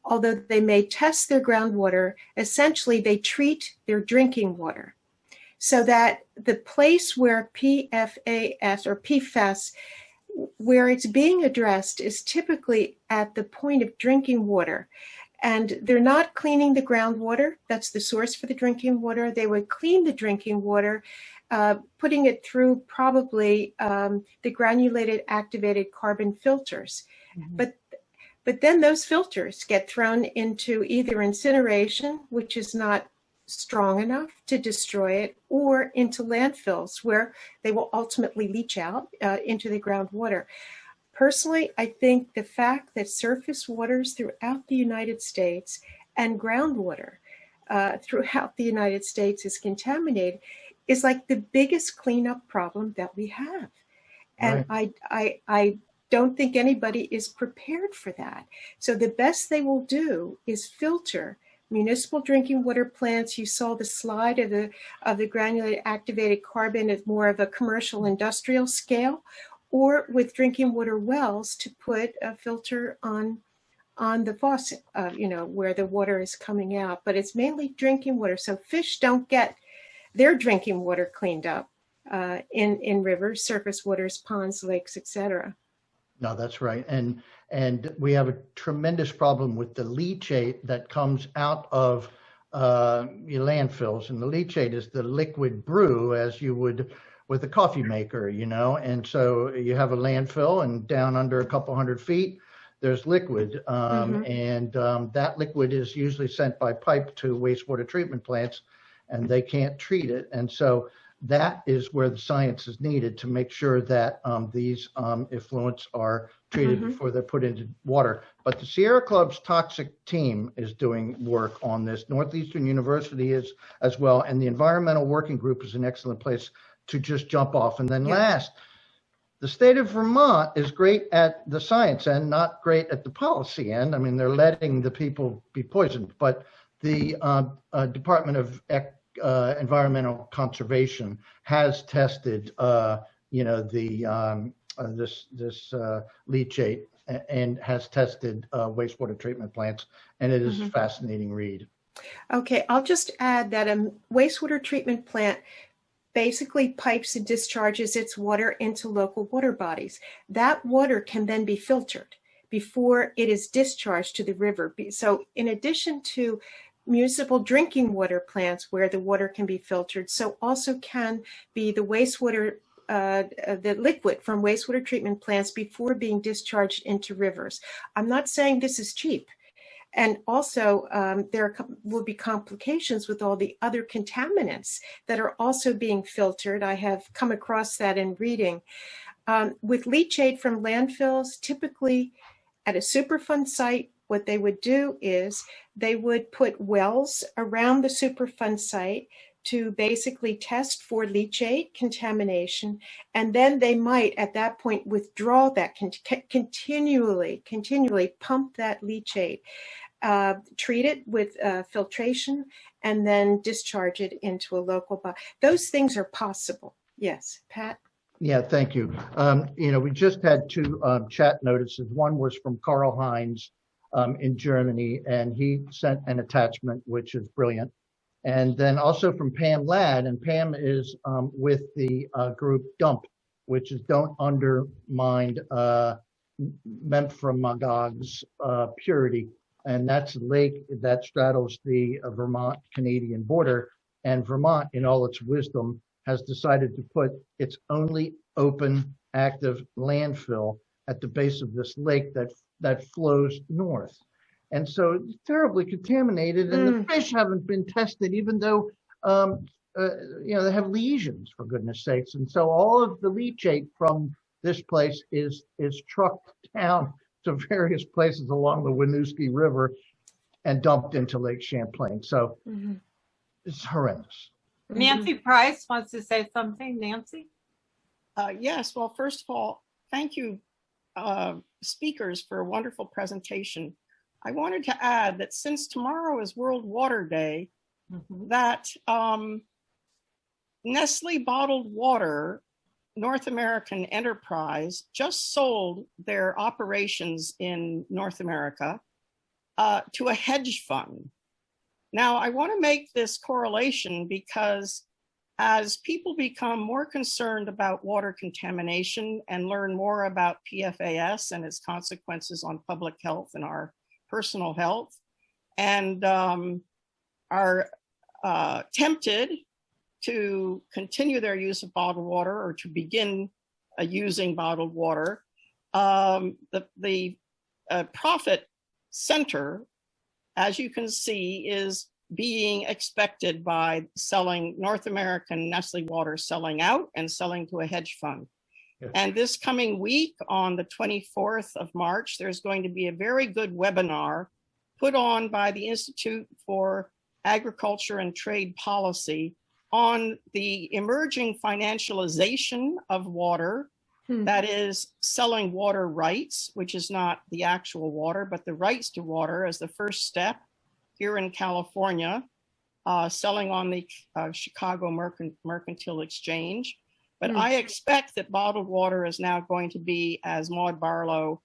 although they may test their groundwater, essentially they treat their drinking water. So that the place where PFAS or PFAS, where it's being addressed is typically at the point of drinking water. And they're not cleaning the groundwater. That's the source for the drinking water. They would clean the drinking water, putting it through probably the granulated activated carbon filters. Mm-hmm. But then those filters get thrown into either incineration, which is not strong enough to destroy it, or into landfills where they will ultimately leach out into the groundwater. Personally, I think the fact that surface waters throughout the United States and groundwater throughout the United States is contaminated is like the biggest cleanup problem that we have. And right. I don't think anybody is prepared for that. So the best they will do is filter municipal drinking water plants. You saw the slide of the granulated activated carbon at more of a commercial industrial scale, or with drinking water wells to put a filter on the faucet, where the water is coming out. But it's mainly drinking water. So fish don't get their drinking water cleaned up in rivers, surface waters, ponds, lakes, etc. No, that's right. And we have a tremendous problem with the leachate that comes out of landfills. And the leachate is the liquid brew, as you would with a coffee maker, and so you have a landfill, and down under a couple 100 feet, there's liquid. And that liquid is usually sent by pipe to wastewater treatment plants, and they can't treat it. And so that is where the science is needed to make sure that these effluents are treated before they're put into water. But the Sierra Club's toxic team is doing work on this. Northeastern University is as well, and the Environmental Working Group is an excellent place to just jump off. And then last, the state of Vermont is great at the science end, not great at the policy end. I mean, they're letting the people be poisoned, but the Department of Environmental Conservation has tested, this leachate and has tested wastewater treatment plants, and it is a fascinating read. Okay, I'll just add that a wastewater treatment plant basically pipes and discharges its water into local water bodies. That water can then be filtered before it is discharged to the river. So in addition to municipal drinking water plants where the water can be filtered, so also can be the wastewater, the liquid from wastewater treatment plants before being discharged into rivers. I'm not saying this is cheap. And also, there will be complications with all the other contaminants that are also being filtered. I have come across that in reading. With leachate from landfills, typically at a Superfund site, what they would do is they would put wells around the Superfund site to basically test for leachate contamination, and then they might at that point withdraw that, continually pump that leachate, treat it with filtration, and then discharge it into a local body. Those things are possible. Yes, Pat? Yeah, thank you. We just had two chat notices. One was from Carl Hines in Germany, and he sent an attachment, which is brilliant. And then also from Pam Ladd, and Pam is with the group DUMP, which is Don't Undermine Memphremagog's Purity. And that's a lake that straddles the Vermont-Canadian border. And Vermont, in all its wisdom, has decided to put its only open, active landfill at the base of this lake that flows north. And so it's terribly contaminated, and the fish haven't been tested, even though they have lesions, for goodness sakes. And so all of the leachate from this place is trucked down to various places along the Winooski River and dumped into Lake Champlain. So it's horrendous. Nancy Price wants to say something. Nancy? Yes, well, first of all, thank you, speakers, for a wonderful presentation. I wanted to add that since tomorrow is World Water Day, that Nestle Bottled Water North American enterprise just sold their operations in North America to a hedge fund. Now, I want to make this correlation because as people become more concerned about water contamination and learn more about PFAS and its consequences on public health and our personal health, and are tempted to continue their use of bottled water or to begin using bottled water, the profit center, as you can see, is being expected by selling North American Nestle water, selling out and selling to a hedge fund. Yes. And this coming week on the 24th of March, there's going to be a very good webinar put on by the Institute for Agriculture and Trade Policy on the emerging financialization of water, that is selling water rights, which is not the actual water, but the rights to water as the first step here in California, selling on the Chicago Mercantile Exchange. But I expect that bottled water is now going to be, as Maud Barlow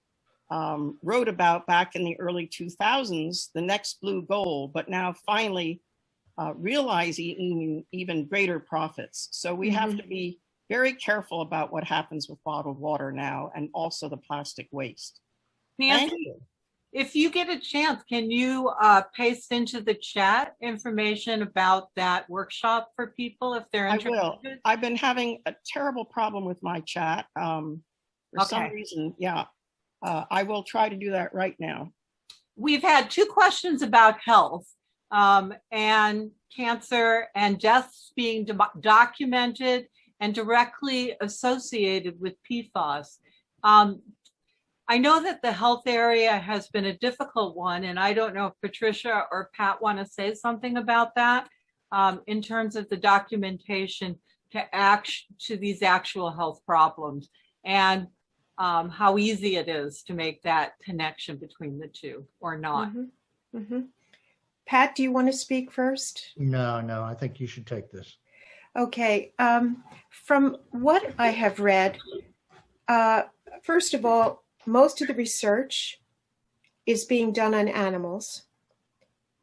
wrote about back in the early 2000s, the next blue gold, but now finally realizing even greater profits. So we have to be very careful about what happens with bottled water now, and also the plastic waste. Nancy, if you get a chance, can you paste into the chat information about that workshop for people if they're interested? I will. I've been having a terrible problem with my chat for some reason. Yeah, I will try to do that right now. We've had two questions about health and cancer and deaths being documented and directly associated with PFAS. I know that the health area has been a difficult one, and I don't know if Patricia or Pat want to say something about that in terms of the documentation to these actual health problems, and how easy it is to make that connection between the two or not. Pat, do you want to speak first? No, I think you should take this. Okay. From what I have read, first of all, most of the research is being done on animals,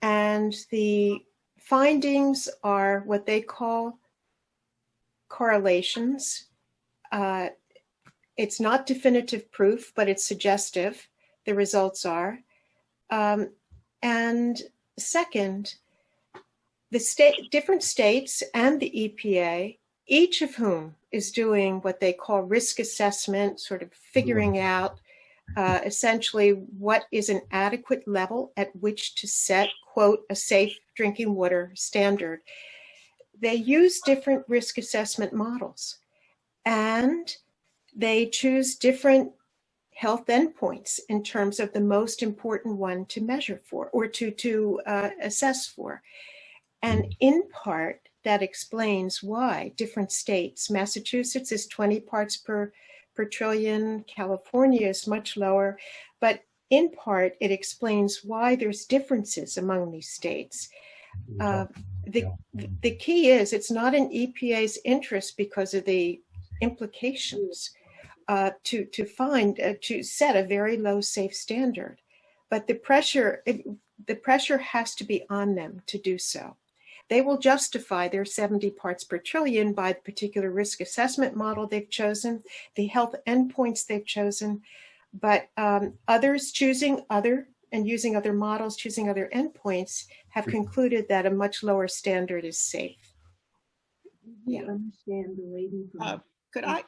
and the findings are what they call correlations. It's not definitive proof, but it's suggestive, the results are. And second, different states and the EPA, each of whom is doing what they call risk assessment, sort of figuring out essentially what is an adequate level at which to set, quote, a safe drinking water standard. They use different risk assessment models, and they choose different health endpoints in terms of the most important one to measure for or to assess for. And in part, that explains why different states, Massachusetts is 20 parts per trillion, California is much lower, but in part, it explains why there's differences among these states. The key is it's not in EPA's interest because of the implications to set a very low safe standard, but the pressure has to be on them to do so. They will justify their 70 parts per trillion by the particular risk assessment model they've chosen, the health endpoints they've chosen, but others choosing other and using other models, choosing other endpoints, have concluded that a much lower standard is safe. Yeah. Could I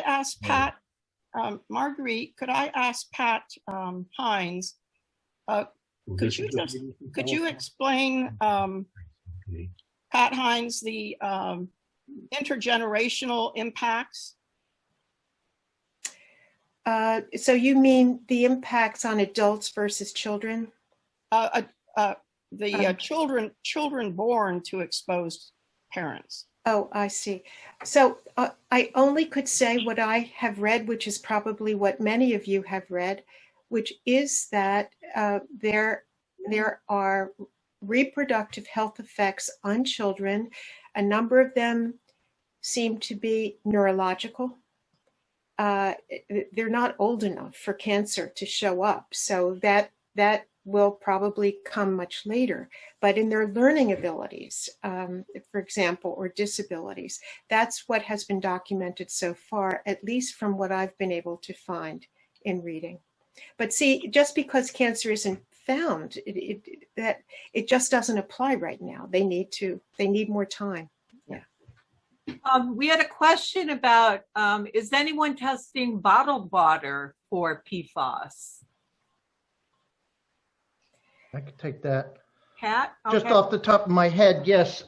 ask Pat, Marguerite? Could I ask Pat Hines? Could you explain, Pat Hines, the intergenerational impacts? So you mean the impacts on adults versus children? Children born to exposed parents. Oh, I see. So I only could say what I have read, which is probably what many of you have read, which is that there are reproductive health effects on children. A number of them seem to be neurological. They're not old enough for cancer to show up, so that will probably come much later. But in their learning abilities, for example, or disabilities, that's what has been documented so far, at least from what I've been able to find in reading. But see, just because cancer isn't found, it just doesn't apply right now. They need more time. We had a question about, is anyone testing bottled water for PFAS? I could take that. Pat? Just Okay. off the top of my head, yes,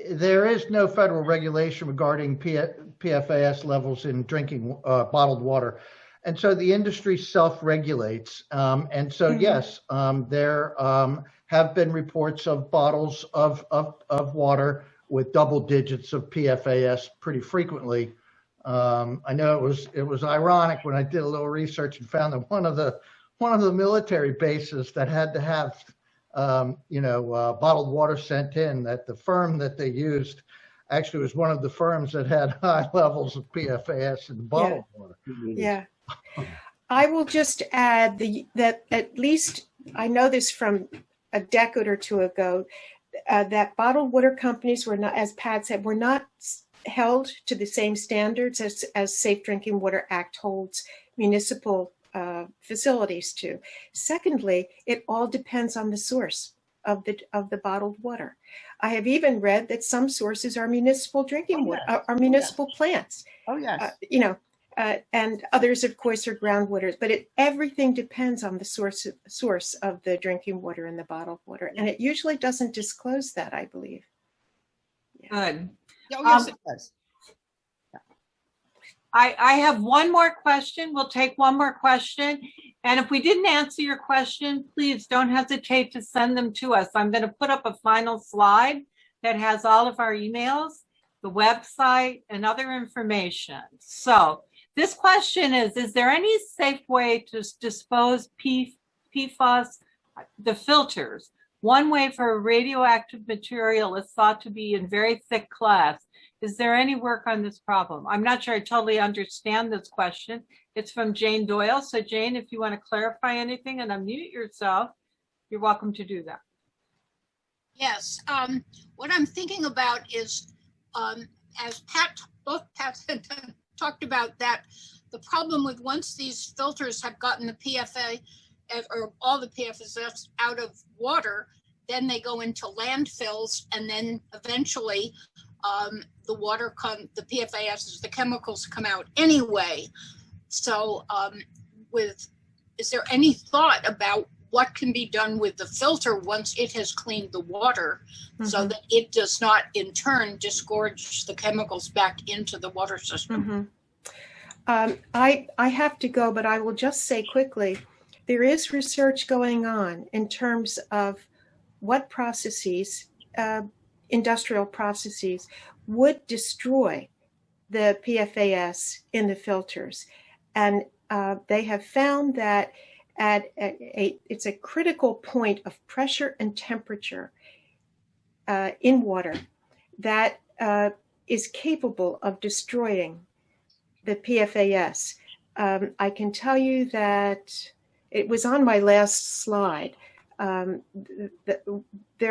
there is no federal regulation regarding PFAS levels in drinking bottled water. And so the industry self-regulates. And so, yes, there have been reports of bottles of water with double digits of PFAS pretty frequently. I know it was ironic when I did a little research and found that one of the military bases that had to have bottled water sent in, that the firm that they used actually was one of the firms that had high levels of PFAS in the bottled water. Yeah. I will just add that at least I know this from a decade or two ago, that bottled water companies were not, as Pat said, were not held to the same standards as Safe Drinking Water Act holds municipal facilities to. Secondly, it all depends on the source of the bottled water. I have even read that some sources are municipal drinking water, are municipal plants. Oh yes. And others, of course, are groundwaters. But everything depends on the source of the drinking water and the bottled water, and it usually doesn't disclose that, I believe. Yeah. Good. Oh, yes, it does. I have one more question. We'll take one more question. And if we didn't answer your question, please don't hesitate to send them to us. I'm going to put up a final slide that has all of our emails, the website, and other information. So this question is there any safe way to dispose PFAS, the filters, One way for radioactive material is thought to be in very thick class. Is there any work on this problem? I'm not sure I totally understand this question. It's from Jane Doyle. So Jane, if you want to clarify anything and unmute yourself, you're welcome to do that. Yes, what I'm thinking about is, as both Pat had talked about, that the problem with once these filters have gotten the PFA or all the PFAS out of water, then they go into landfills, and then eventually the PFAS, the chemicals come out anyway. So is there any thought about what can be done with the filter once it has cleaned the water, so that it does not in turn disgorge the chemicals back into the water system? I have to go, but I will just say quickly, there is research going on in terms of what processes, industrial processes, would destroy the PFAS in the filters. And they have found that it's a critical point of pressure and temperature in water that is capable of destroying the PFAS. I can tell you that it was on my last slide. There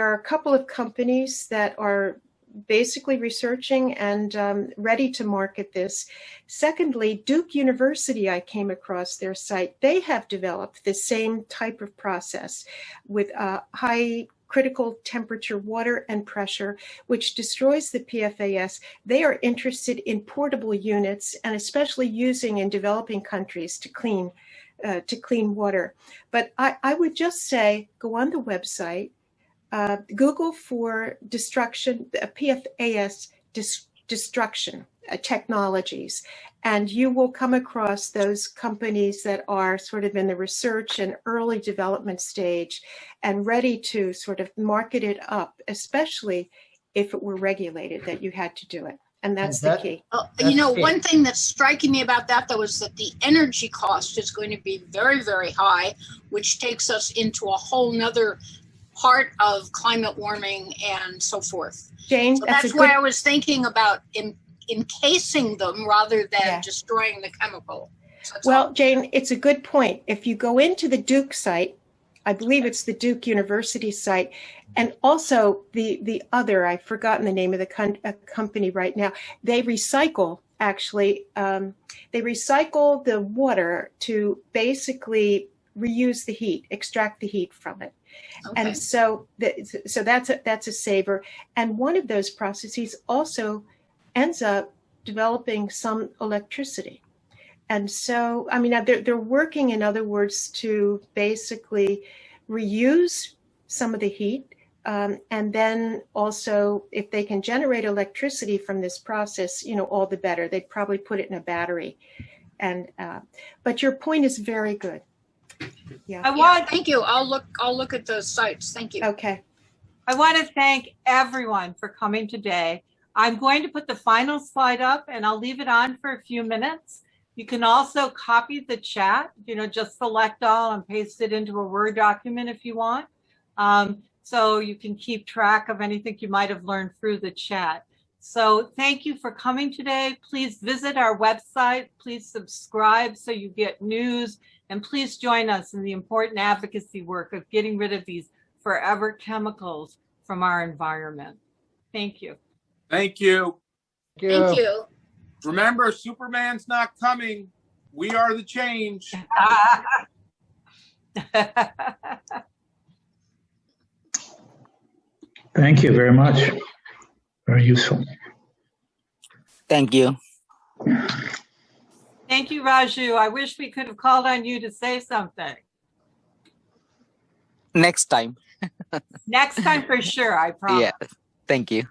are a couple of companies that are basically researching and ready to market this. Secondly, Duke University, I came across their site. They have developed the same type of process with high critical temperature water and pressure, which destroys the PFAS. They are interested in portable units, and especially using in developing countries to clean water. But I would just say, go on the website, Google for destruction, PFAS destruction technologies, and you will come across those companies that are sort of in the research and early development stage and ready to sort of market it up, especially if it were regulated that you had to do it. And that's the key. One thing that's striking me about that, though, is that the energy cost is going to be very, very high, which takes us into a whole nother part of climate warming and so forth. Jane, so that's why I was thinking about encasing them rather than destroying the chemical. So Jane, it's a good point. If you go into the Duke site, I believe it's the Duke University site, and also the other, I've forgotten the name of the company right now. They recycle, actually, they recycle the water to basically reuse the heat, extract the heat from it. Okay. And so that's a saver. And one of those processes also ends up developing some electricity. And so, I mean, they're working, in other words, to basically reuse some of the heat. And then also, if they can generate electricity from this process, all the better. They'd probably put it in a battery. And but your point is very good. Yeah. Thank you. I'll look at those sites. Thank you. Okay. I want to thank everyone for coming today. I'm going to put the final slide up, and I'll leave it on for a few minutes. You can also copy the chat, just select all and paste it into a Word document if you want. So you can keep track of anything you might have learned through the chat. So thank you for coming today. Please visit our website. Please subscribe so you get news. And please join us in the important advocacy work of getting rid of these forever chemicals from our environment. Thank you. Thank you. Thank you. Remember, Superman's not coming. We are the change. Thank you very much. Very useful. Thank you. Thank you, Raju. I wish we could have called on you to say something. Next time. Next time for sure, I promise. Yeah. Thank you.